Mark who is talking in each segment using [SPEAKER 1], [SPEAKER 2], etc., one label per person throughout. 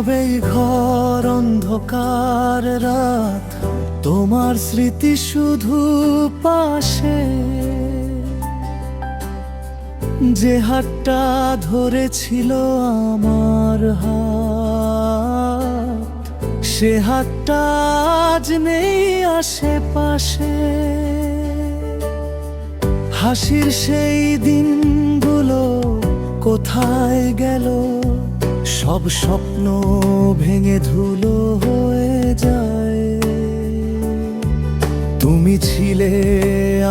[SPEAKER 1] নীরবেই ঘর অন্ধকার রাত, তোমার স্মৃতি শুধু পাশে। যে হাতটা ধরেছিল আমার হাত, সে হাতটা আজ নেই আশেপাশে। হাসির সেই দিনগুলো কোথায় গেল, সব স্বপ্ন ভেঙে ধুলো হয়ে যায়। তুমি ছিলে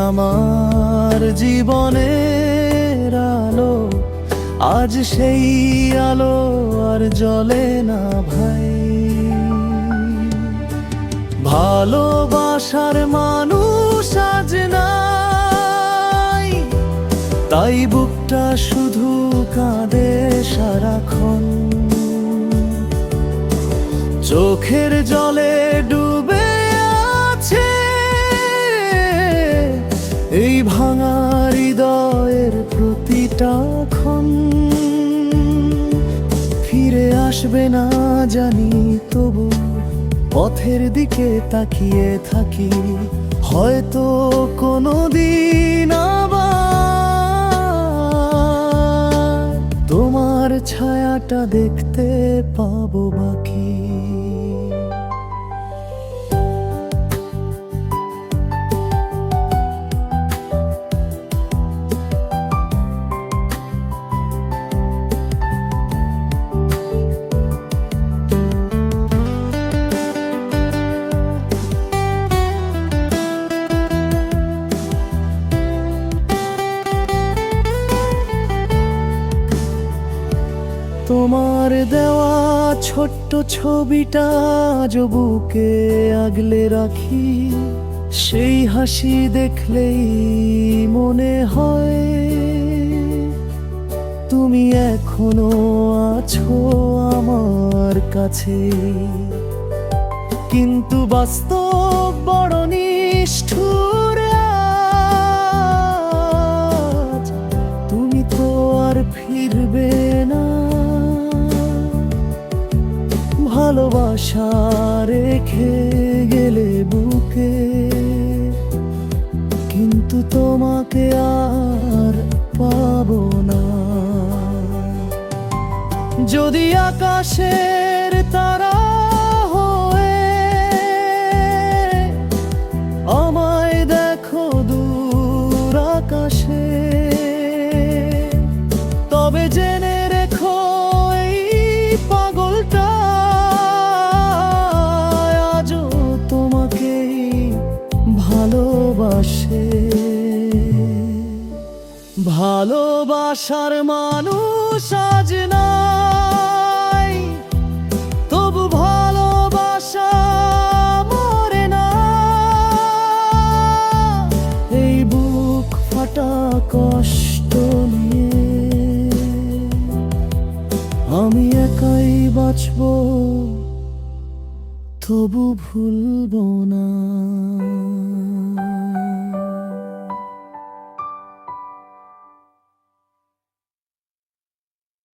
[SPEAKER 1] আমার জীবনের আলো, আজ সেই আলো আর জ্বলে না ভাই। ভালোবাসার মানুষ আজ নাই, তাই বুকটা শুধু কাঁদে সারাক্ষণ। চোখের জলে ডুবে আছে এই ভাঙা হৃদয়ের প্রতিটা ক্ষণ। ফিরে আসবে না জানি, তবু পথের দিকে তাকিয়ে থাকি। হয়তো কোনোদিন আবার তোমার ছায়াটা দেখতে পাবো বাকি। তোমার দেওয়া ছোট্ট ছবিটা আজ বুকে আগলে রাখি। সেই হাসি দেখলেই মনে হয় তুমি এখনো আছো আমার কাছে। কিন্তু বাস্তব বড় নিষ্ঠুর, আজ তুমি তো আর ফিরবে না। ভালোবাসা রেখে গেলে বুকে, কিন্তু তোমাকে আর পাবো না। যদি আকাশের তারা হয়ে আমায় দেখো দূর আকাশে, তবে জেনে রেখো এই পাগলটা আজও তোমাকেই ভালোবাসে। ভালোবাসার মানুষ আজ না।